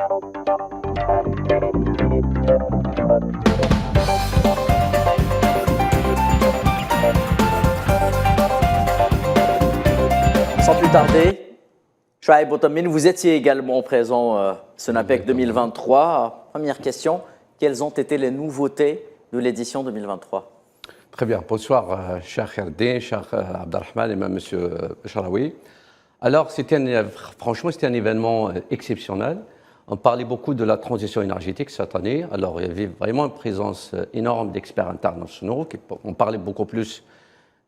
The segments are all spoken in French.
Sans plus tarder, Chouaib Boutammine, vous étiez également présent à Sonapec 2023. Première question, quelles ont été les nouveautés de l'édition 2023? Très bien, bonsoir cher Kherdin, cher Abdelrahman et même monsieur Becharaoui. Alors franchement c'était un événement exceptionnel. On parlait beaucoup de la transition énergétique cette année. Alors il y avait vraiment une présence énorme d'experts internationaux. On parlait beaucoup plus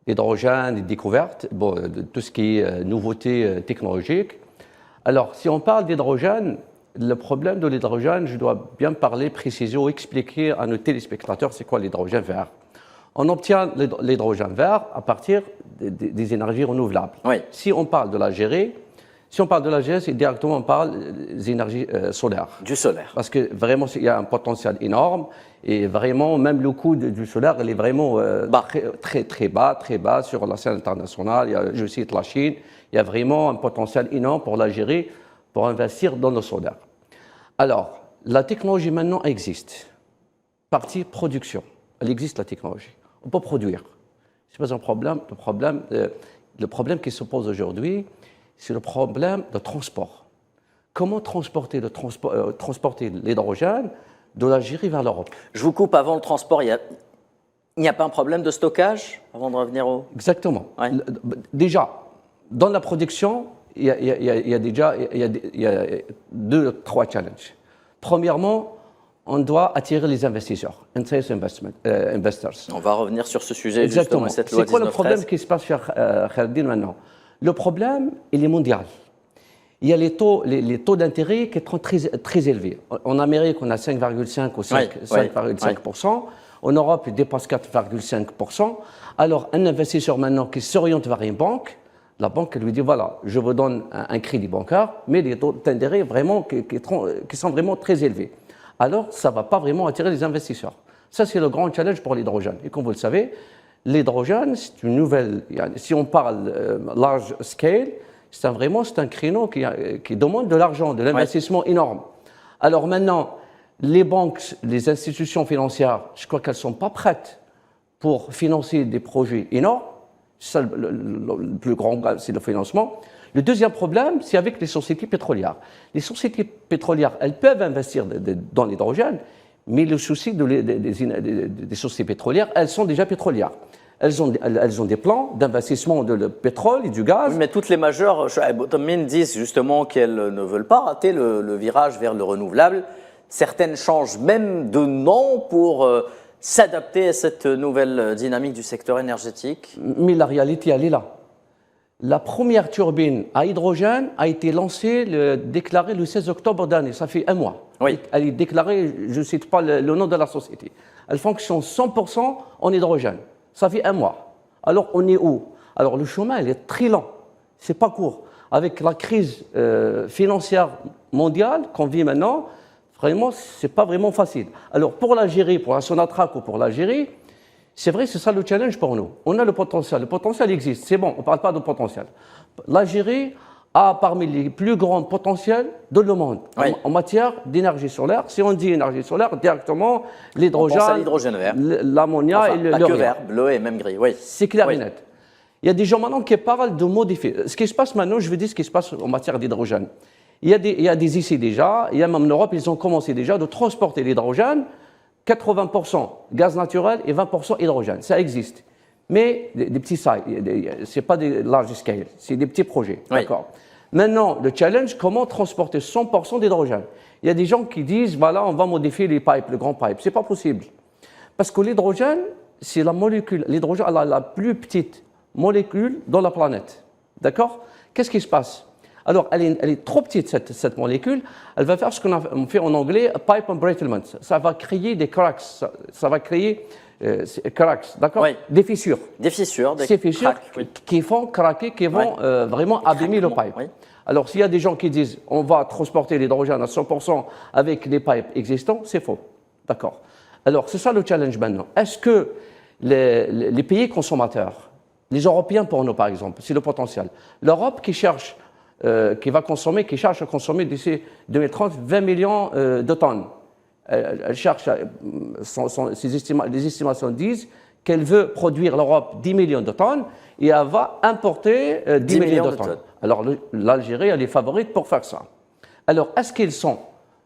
d'hydrogène, des découvertes, de tout ce qui est nouveauté technologique. Alors si on parle d'hydrogène, le problème de l'hydrogène, je dois bien parler, préciser ou expliquer à nos téléspectateurs c'est quoi l'hydrogène vert. On obtient l'hydrogène vert à partir des énergies renouvelables. Oui. Si on parle de l'Algérie, c'est directement on parle des énergies solaires. Du solaire. Parce que vraiment, il y a un potentiel énorme et vraiment, même le coût du solaire, il est vraiment très bas sur la scène internationale. Je cite la Chine, il y a vraiment un potentiel énorme pour l'Algérie pour investir dans le solaire. Alors, la technologie maintenant existe. Partie production, elle existe la technologie. On peut produire. Ce n'est pas un problème. Le problème qui se pose aujourd'hui, c'est le problème de transport. Comment transporter l'hydrogène de l'Algérie vers l'Europe? Je vous coupe, avant le transport, il n'y a pas un problème de stockage avant de revenir au... Exactement. Ouais. Déjà, dans la production, il y a deux, trois challenges. Premièrement, on doit attirer les investisseurs, investors. On va revenir sur ce sujet. Exactement. Cette loi 1913. C'est quoi le problème qui se passe chez Kherdin maintenant? Le problème, il est mondial. Il y a les taux d'intérêt qui sont très élevés. En Amérique, on a 5,5 ou 5,5%. En Europe, il dépasse 4,5%. Alors, un investisseur maintenant qui s'oriente vers une banque, la banque lui dit, voilà, je vous donne un crédit bancaire, mais les taux d'intérêt vraiment qui sont vraiment très élevés. Alors, ça ne va pas vraiment attirer les investisseurs. Ça, c'est le grand challenge pour l'hydrogène. Et comme vous le savez, l'hydrogène, c'est une nouvelle... Si on parle large scale, c'est un créneau qui demande de l'argent, de l'investissement énorme. Alors maintenant, les banques, les institutions financières, je crois qu'elles ne sont pas prêtes pour financer des projets énormes. Ça, le plus grand, c'est le financement. Le deuxième problème, c'est avec les sociétés pétrolières. Les sociétés pétrolières, elles peuvent investir dans l'hydrogène, mais le souci des sociétés pétrolières, elles sont déjà pétrolières. Elles ont des plans d'investissement de pétrole et du gaz. Oui, mais toutes les majeures, Chouaib Boutammine, disent justement qu'elles ne veulent pas rater le virage vers le renouvelable. Certaines changent même de nom pour s'adapter à cette nouvelle dynamique du secteur énergétique. Mais la réalité, elle est là. La première turbine à hydrogène a été lancée, déclarée le 16 octobre dernier. Ça fait un mois. Oui. Elle est déclarée, je ne cite pas le nom de la société. Elle fonctionne 100% en hydrogène. Ça fait un mois. Alors, on est où? Alors, le chemin, il est très lent. Ce n'est pas court. Avec la crise financière mondiale qu'on vit maintenant, vraiment, ce n'est pas vraiment facile. Alors, pour l'Algérie, pour la Sonatrach ou pour l'Algérie, c'est vrai, c'est ça le challenge pour nous. On a le potentiel. Le potentiel existe. C'est bon, on ne parle pas de potentiel. L'Algérie a parmi les plus grands potentiels de le monde en matière d'énergie solaire. Si on dit énergie solaire, directement, l'hydrogène vert, l'ammonia et le que vert, bleu et même gris. Oui. C'est clair et net. Il y a des gens maintenant qui parlent de modifier. Ce qui se passe maintenant, je veux dire ce qui se passe en matière d'hydrogène. Il y a des essais déjà, il y a même en Europe, ils ont commencé déjà de transporter l'hydrogène, 80% gaz naturel et 20% hydrogène. Ça existe. Mais des petits sites, ce n'est pas des large scale, c'est des petits projets. Oui. D'accord. Maintenant, le challenge, comment transporter 100% d'hydrogène? Il y a des gens qui disent, voilà, on va modifier les pipes, le grand pipe. Ce n'est pas possible. Parce que l'hydrogène, c'est la molécule. L'hydrogène a la plus petite molécule dans la planète. D'accord? Qu'est-ce qui se passe? Alors, elle est trop petite, cette molécule. Elle va faire ce qu'on fait en anglais, pipe embrittlement. Ça va créer des cracks. Ça va créer cracks, d'accord? Oui. Des fissures. Des fissures, Ces fissures qui font craquer, qui vont vraiment abîmer le pipe. Oui. Alors, s'il y a des gens qui disent on va transporter l'hydrogène à 100% avec les pipes existants, c'est faux. D'accord. Alors, c'est ça le challenge maintenant. Est-ce que les pays consommateurs, les Européens pour nous par exemple, c'est le potentiel. L'Europe qui cherche qui cherche à consommer d'ici 2030 20 millions de tonnes. Elle cherche, les estimations disent qu'elle veut produire l'Europe 10 millions de tonnes et elle va importer 10 millions de tonnes. Alors l'Algérie, elle est favorite pour faire ça. Alors, est-ce qu'ils sont,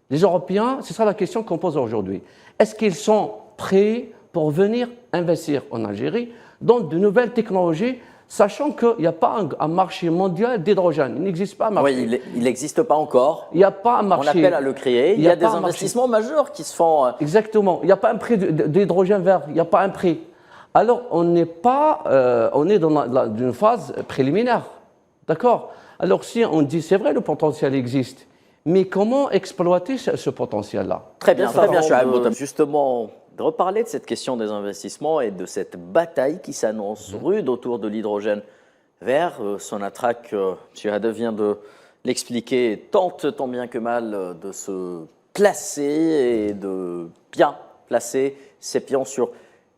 les Européens, c'est ça la question qu'on pose aujourd'hui, est-ce qu'ils sont prêts pour venir investir en Algérie dans de nouvelles technologies, sachant qu'il n'y a pas un marché mondial d'hydrogène. Il n'existe pas un marché. Oui, il n'existe pas encore. Il n'y a pas un marché. On appelle à le créer. Il y a des investissements majeurs qui se font. Exactement. Il n'y a pas un prix d'hydrogène vert. Il n'y a pas un prix. Alors, on est dans une phase préliminaire. D'accord? Alors, si on dit, c'est vrai, le potentiel existe, mais comment exploiter ce potentiel-là? Très bien, Chouaib. Justement, de reparler de cette question des investissements et de cette bataille qui s'annonce rude autour de l'hydrogène vert. Sonatrach, M. Hadef vient de l'expliquer, tente tant bien que mal de se placer et de bien placer ses pions sur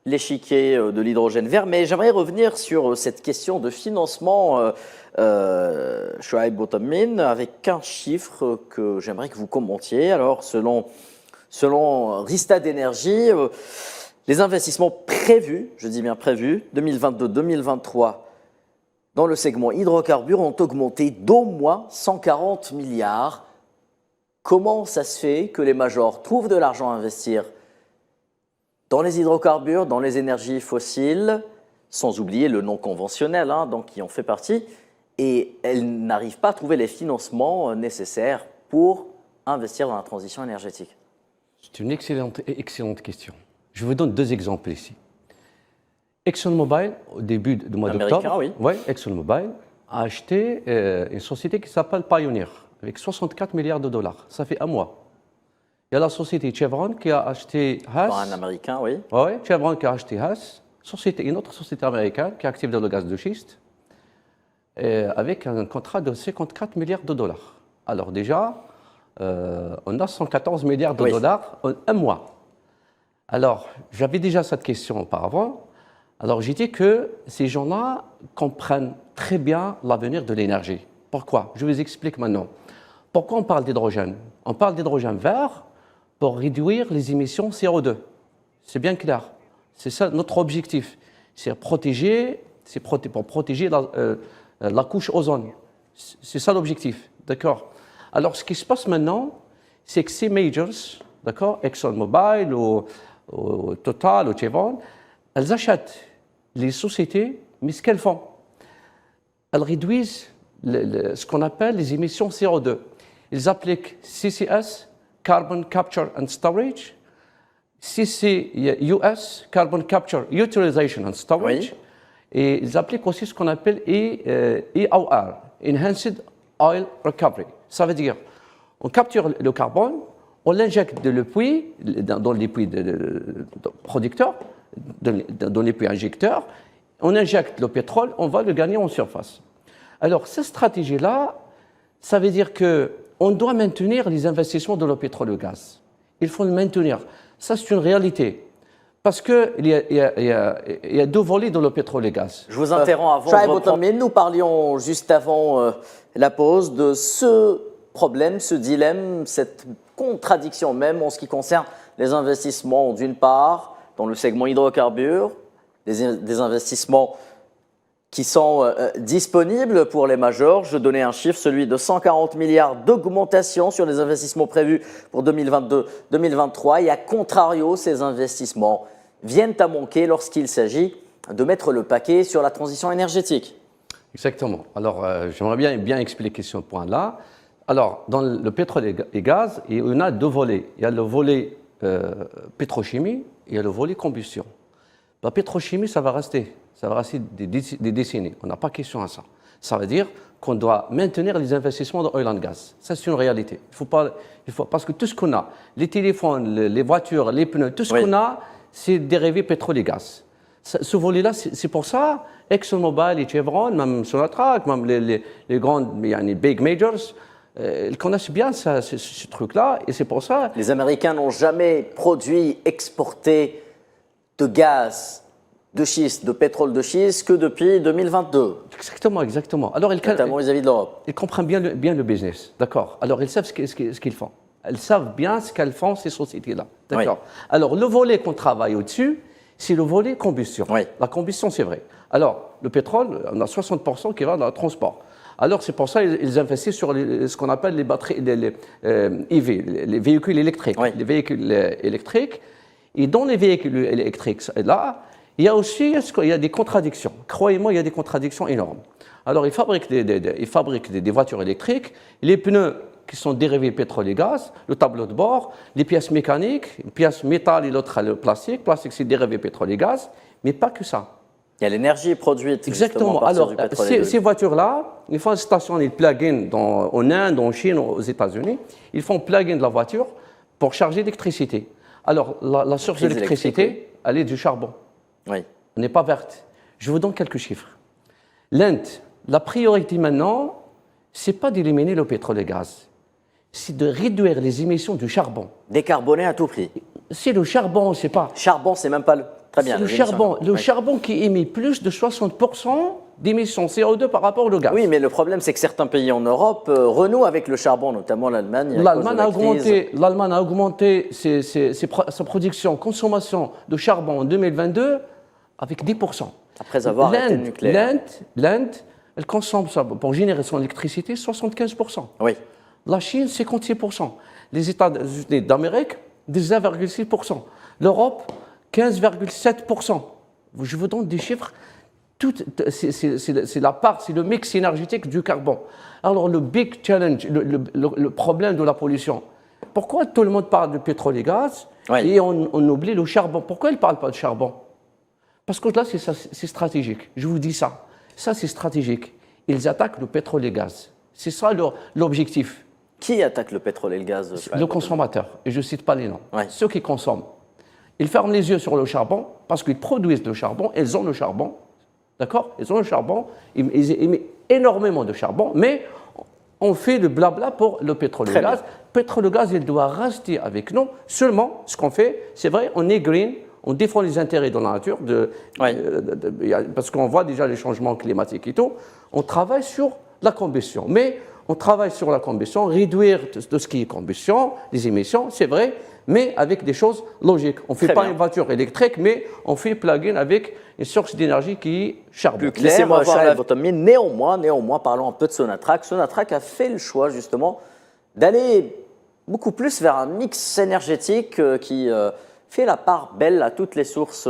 l'échiquier de l'hydrogène vert. Mais j'aimerais revenir sur cette question de financement, Chouaib Boutammine, avec un chiffre que j'aimerais que vous commentiez. Alors, selon Rystad Energy, les investissements prévus, je dis bien prévus, 2022-2023, dans le segment hydrocarbures ont augmenté d'au moins 140 milliards. Comment ça se fait que les majors trouvent de l'argent à investir dans les hydrocarbures, dans les énergies fossiles, sans oublier le non conventionnel, donc, qui en fait partie, et elles n'arrivent pas à trouver les financements nécessaires pour investir dans la transition énergétique? C'est une excellente question. Je vous donne deux exemples ici. ExxonMobil, au début du mois d'octobre, ExxonMobil a acheté une société qui s'appelle Pioneer, avec 64 milliards de dollars. Ça fait un mois. Il y a la société Chevron qui a acheté Hess. Un Américain, oui. Oui, Chevron qui a acheté Hess. Une autre société américaine qui est active dans le gaz de schiste, avec un contrat de 54 milliards de dollars. Alors déjà, on a 114 milliards de dollars en un mois. Alors, j'avais déjà cette question auparavant. Alors, j'ai dit que ces gens-là comprennent très bien l'avenir de l'énergie. Pourquoi? Je vous explique maintenant. Pourquoi on parle d'hydrogène? On parle d'hydrogène vert pour réduire les émissions CO2. C'est bien clair. C'est ça notre objectif. C'est pour protéger la couche ozone. C'est ça l'objectif. D'accord? Alors, ce qui se passe maintenant, c'est que ces majors, d'accord, ExxonMobil ou Total ou Chevron, elles achètent les sociétés, mais ce qu'elles font, elles réduisent ce qu'on appelle les émissions CO2. Ils appliquent CCS, Carbon Capture and Storage, CCUS, Carbon Capture Utilization and Storage, et ils appliquent aussi ce qu'on appelle EOR, Enhanced Oil Recovery. Ça veut dire, on capture le carbone, on l'injecte dans les puits producteurs, dans les puits injecteurs, on injecte le pétrole, on va le gagner en surface. Alors, cette stratégie-là, ça veut dire qu'on doit maintenir les investissements dans le pétrole et le gaz. Il faut le maintenir. Ça, c'est une réalité. Parce qu'il y a deux volets dans le pétrole et le gaz. Je vous interromps avant. Mais nous parlions juste avant la pause de ce problème, ce dilemme, cette contradiction même en ce qui concerne les investissements d'une part dans le segment hydrocarbures, des investissements qui sont disponibles pour les majors. Je donnais un chiffre, celui de 140 milliards d'augmentation sur les investissements prévus pour 2022-2023. Et à contrario, ces investissements viennent à manquer lorsqu'il s'agit de mettre le paquet sur la transition énergétique. Exactement. Alors, j'aimerais bien expliquer ce point-là. Alors, dans le pétrole et gaz, il y en a deux volets. Il y a le volet pétrochimie et il y a le volet combustion. La pétrochimie, ça va rester des décennies. On n'a pas question à ça. Ça veut dire qu'on doit maintenir les investissements dans oil and gas. Ça, c'est une réalité. Parce que tout ce qu'on a, les téléphones, les voitures, les pneus, tout ce qu'on a, c'est dérivé pétrole et gaz. Ce volet-là, c'est pour ça, ExxonMobil et Chevron, même Sonatrach, même les grandes big majors, ils connaissent bien ce truc-là, et c'est pour ça... Les Américains n'ont jamais produit, exporté de gaz de schiste, de pétrole de schiste que depuis 2022. Exactement, exactement. Alors, notamment vis-à-vis de l'Europe. Ils comprennent bien le business, d'accord. Alors, ils savent ce qu'ils font. Elles savent bien ce qu'elles font, ces sociétés-là, d'accord. Oui. Alors, le volet qu'on travaille au-dessus, c'est le volet combustion. Oui. La combustion, c'est vrai. Alors, le pétrole, on a 60% qui va dans le transport. Alors, c'est pour ça qu'ils investissent sur ce qu'on appelle les batteries, les EV, les véhicules électriques. Oui. Les véhicules électriques. Et dans les véhicules électriques, là, il y a aussi des contradictions. Croyez-moi, il y a des contradictions énormes. Alors, ils fabriquent des voitures électriques, les pneus qui sont dérivés pétrole et gaz, le tableau de bord, les pièces mécaniques, une pièce métal et l'autre le plastique. Plastique, c'est dérivé pétrole et gaz, mais pas que ça. Il y a l'énergie produite. Exactement. Alors, ces voitures-là, ils font une station de plug-in en Inde, en Chine, aux États-Unis. Ils font plug-in de la voiture pour charger l'électricité. Alors, la source d'électricité, elle est du charbon. Oui. Elle n'est pas verte. Je vous donne quelques chiffres. L'Inde, la priorité maintenant, ce n'est pas d'éliminer le pétrole et le gaz. C'est de réduire les émissions du charbon. Décarboner à tout prix. C'est le charbon, c'est pas. Charbon, c'est même pas le. Très bien. Le charbon qui émet plus de 60% d'émissions CO2 par rapport au gaz. Oui, mais le problème, c'est que certains pays en Europe renouent avec le charbon, notamment l'Allemagne. L'Allemagne a augmenté sa production, consommation de charbon en 2022 avec 10%. Après avoir arrêté le nucléaire. L'Inde, elle consomme ça pour générer son électricité 75%. Oui. La Chine, 56%. Les États-Unis d'Amérique, 19,6%. L'Europe, 15,7%. Je vous donne des chiffres. C'est la part, c'est le mix énergétique du carbone. Alors, le big challenge, le problème de la pollution. Pourquoi tout le monde parle de pétrole et gaz et on oublie le charbon? Pourquoi ils ne parlent pas de charbon? Parce que là, c'est stratégique. Je vous dis ça. Ça, c'est stratégique. Ils attaquent le pétrole et le gaz. C'est ça l'objectif. Qui attaque le pétrole et le gaz? Le consommateur. Et je ne cite pas les noms. Ceux qui consomment. Ils ferment les yeux sur le charbon parce qu'ils produisent le charbon. Ils ont le charbon. D'accord? Ils ont le charbon. Ils émettent énormément de charbon. Mais on fait le blabla pour le pétrole et le gaz. Le pétrole et le gaz, il doit rester avec nous. Seulement, ce qu'on fait, c'est vrai, on est green. On défend les intérêts de la nature, parce qu'on voit déjà les changements climatiques et tout. On travaille sur la combustion. Mais on travaille sur la combustion, réduire tout ce qui est combustion, les émissions, c'est vrai, mais avec des choses logiques. On ne fait pas une voiture électrique, mais on fait plug-in avec une source d'énergie qui est charbon. Laissez-moi voir votre avis. Néanmoins, parlons un peu de Sonatrach. Sonatrach a fait le choix, justement, d'aller beaucoup plus vers un mix énergétique qui fait la part belle à toutes les sources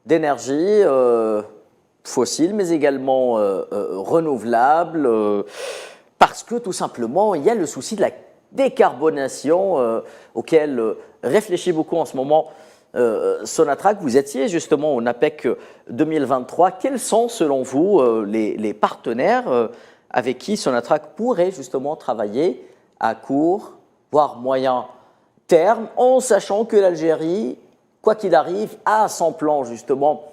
d'énergie fossiles, mais également renouvelables, parce que tout simplement, il y a le souci de la décarbonation auquel réfléchit beaucoup en ce moment Sonatrach. Vous étiez justement au NAPEC 2023. Quels sont, selon vous, les partenaires avec qui Sonatrach pourrait justement travailler à court, voire moyen terme, en sachant que l'Algérie, quoi qu'il arrive, a son plan justement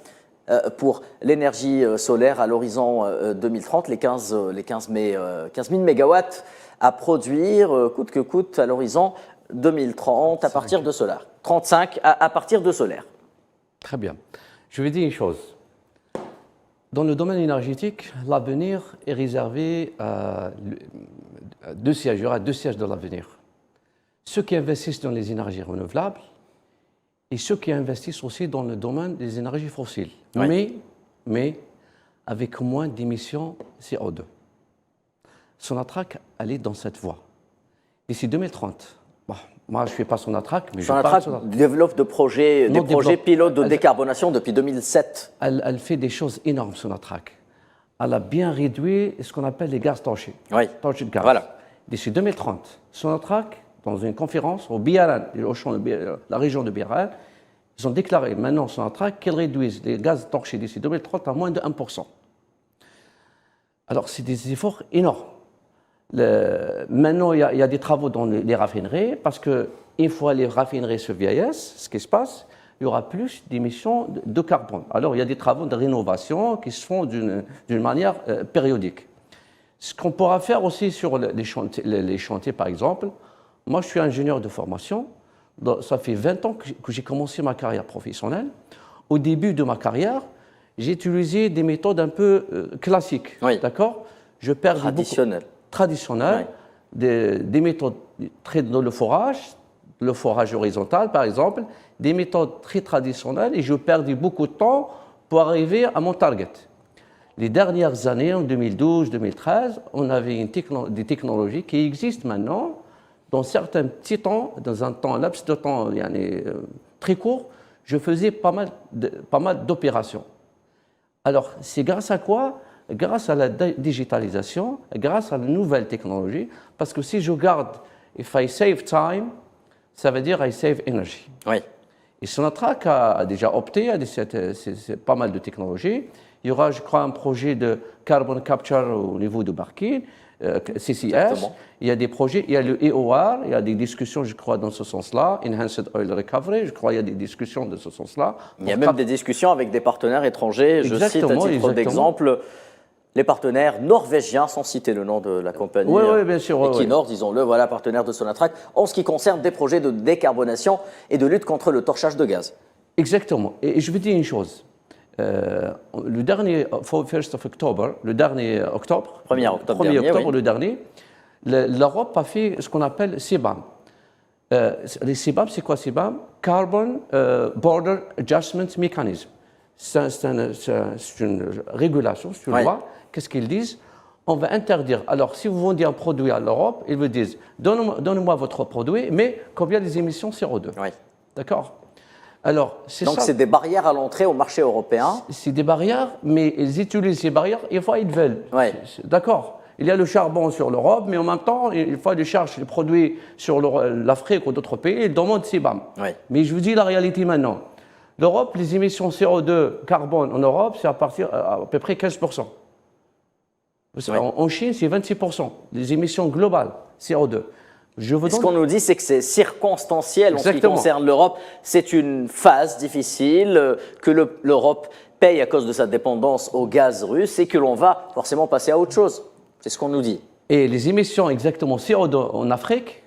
pour l'énergie solaire à l'horizon 2030, les 15 000 mégawatts à produire coûte que coûte à l'horizon 2030 à partir de solaire. 35 à partir de solaire. Très bien. Je vais dire une chose. Dans le domaine énergétique, l'avenir est réservé à deux sièges. Il y aura deux sièges de l'avenir. Ceux qui investissent dans les énergies renouvelables et ceux qui investissent aussi dans le domaine des énergies fossiles, mais avec moins d'émissions CO2. Sonatrach, elle est dans cette voie. D'ici 2030, moi je ne fais pas Sonatrach, mais Sonatrach développe des projets pilotes de décarbonation depuis 2007. Elle fait des choses énormes, Sonatrach. Elle a bien réduit ce qu'on appelle les gaz torchés. Torchés de gaz. Voilà. D'ici 2030, Sonatrach, dans une conférence au Biarran, la région de Biarran, ils ont déclaré maintenant Sonatrach qu'ils réduisent les gaz torchés d'ici 2030 à moins de 1%. Alors, c'est des efforts énormes. Maintenant, il y a des travaux dans les raffineries, parce qu'une fois les raffineries se vieillissent, ce qui se passe, il y aura plus d'émissions de carbone. Alors, il y a des travaux de rénovation qui se font d'une manière périodique. Ce qu'on pourra faire aussi sur les chantiers, par exemple, moi, je suis ingénieur de formation. Ça fait 20 ans que j'ai commencé ma carrière professionnelle. Au début de ma carrière, j'ai utilisé des méthodes un peu classiques. Oui. D'accord? Je perds Traditionnel. Traditionnelles, des méthodes très dans le forage horizontal par exemple, des méthodes très traditionnelles et je perdais beaucoup de temps pour arriver à mon target. Les dernières années, en 2012-2013, on avait des technologies qui existent maintenant dans certains petits temps, dans un laps de temps très court, je faisais pas mal d'opérations. Alors, c'est grâce à quoi? Grâce à la digitalisation, grâce à la nouvelle technologie, parce que si je garde « if I save time », ça veut dire « I save energy ». Oui. Et Sonatrach a déjà opté à pas mal de technologies. Il y aura, je crois, un projet de carbon capture au niveau de Barking, CCS. Exactement. Il y a des projets, il y a le EOR, il y a des discussions, je crois, dans ce sens-là. Enhanced Oil Recovery, je crois qu'il y a des discussions de ce sens-là. Il y a même des discussions avec des partenaires étrangers. Je cite à titre d'exemple les partenaires norvégiens, sans citer le nom de la compagnie. Oui, bien sûr. Equinor, disons-le, voilà, partenaire de Sonatrach, en ce qui concerne des projets de décarbonation et de lutte contre le torchage de gaz. Exactement. Et je vous dis une chose. Le dernier 1st of October, le dernier octobre, 1er octobre, oui. le dernier, l'Europe a fait ce qu'on appelle CBAM. Les CBAM, c'est quoi CBAM? Carbon Border Adjustment Mechanism. C'est une régulation, c'est une loi. Qu'est-ce qu'ils disent? On va interdire. Alors, si vous vendez un produit à l'Europe, ils vous disent donnez-moi votre produit, mais combien des émissions CO2? Oui. D'accord? Alors, donc, c'est des barrières à l'entrée au marché européen. C'est des barrières, mais ils utilisent ces barrières, il faut ils veulent. Ouais. D'accord. Il y a le charbon sur l'Europe, mais en même temps, il faut aller chercher les produits sur l'Afrique ou d'autres pays, ils demandent CBAM. Ouais. Mais je vous dis la réalité maintenant. L'Europe, les émissions CO2 carbone en Europe, c'est à peu près 15%. En Chine, c'est 26%, les émissions globales CO2. Ce qu'on nous dit, c'est que c'est circonstanciel en ce qui concerne l'Europe. C'est une phase difficile que l'Europe paye à cause de sa dépendance au gaz russe et que l'on va forcément passer à autre chose. C'est ce qu'on nous dit. Et les émissions exactement CO2 en Afrique,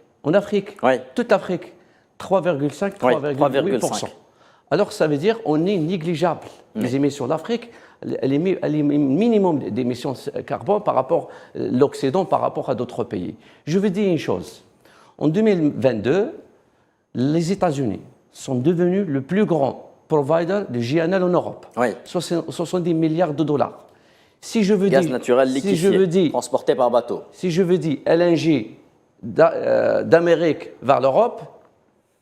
toute l'Afrique, 3,5, 3,8%. Alors ça veut dire qu'on est négligeable. Les émissions d'Afrique, elle est minimum d'émissions carbone par rapport à l'Occident, par rapport à d'autres pays. Je veux dire une chose. En 2022, les États-Unis sont devenus le plus grand provider de GNL en Europe. 70 milliards de dollars. Si je veux gaz naturel liquéfié, transporté par bateau. Si je veux dire LNG d'Amérique vers l'Europe,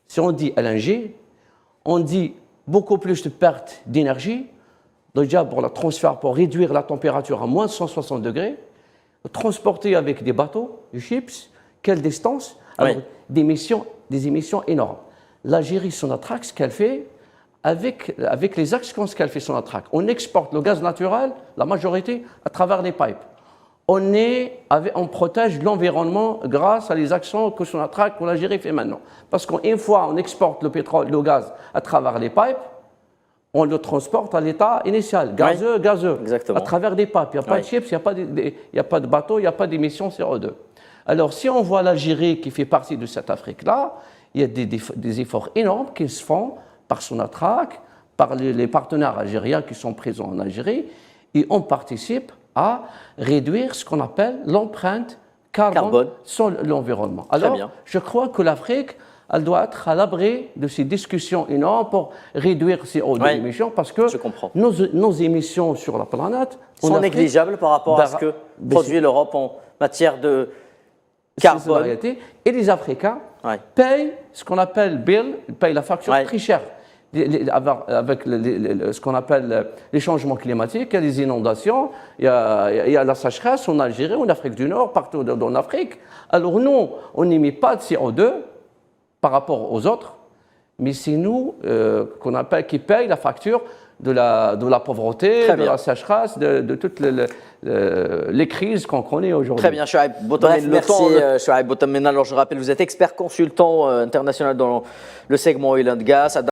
si on dit LNG, on dit beaucoup plus de pertes d'énergie, déjà pour le transfert, pour réduire la température à moins de 160 degrés, transporter avec des bateaux, des ships, quelle distance? Alors, des émissions énormes. L'Algérie, Sonatrach, ce qu'elle fait, avec les axes qu'elle fait Sonatrach, on exporte le gaz naturel, la majorité, à travers les pipes. On protège l'environnement grâce à les actions que Sonatrach, que l'Algérie fait maintenant. Parce qu'une fois on exporte le pétrole, le gaz à travers les pipes, on le transporte à l'état initial, gazeux, exactement. À travers des pipes. Il n'y a pas de chips, il n'y a pas de bateau, il n'y a pas d'émissions CO2. Alors, si on voit l'Algérie qui fait partie de cette Afrique-là, il y a des efforts énormes qui se font par Sonatrach, par les partenaires algériens qui sont présents en Algérie, et on participe à réduire ce qu'on appelle l'empreinte carbone sur l'environnement. Alors, je crois que l'Afrique, elle doit être à l'abri de ces discussions énormes pour réduire ces émissions, parce que nos émissions sur la planète sont négligeables par rapport à ce que produit l'Europe en matière de carbone. Et les Africains payent ce qu'on appelle payent la facture très chère. Avec ce qu'on appelle les changements climatiques, il y a des inondations, il y a la sécheresse en Algérie, en Afrique du Nord, partout en Afrique. Alors nous, on n'émet pas de CO2 par rapport aux autres, mais c'est nous qui payent la facture de la pauvreté, de la sécheresse, de toutes les crises qu'on connaît aujourd'hui. Très bien, Chouaib Boutamine. Merci, Chouaib Boutamine. Alors, je rappelle, vous êtes expert consultant international dans le segment oil and gas.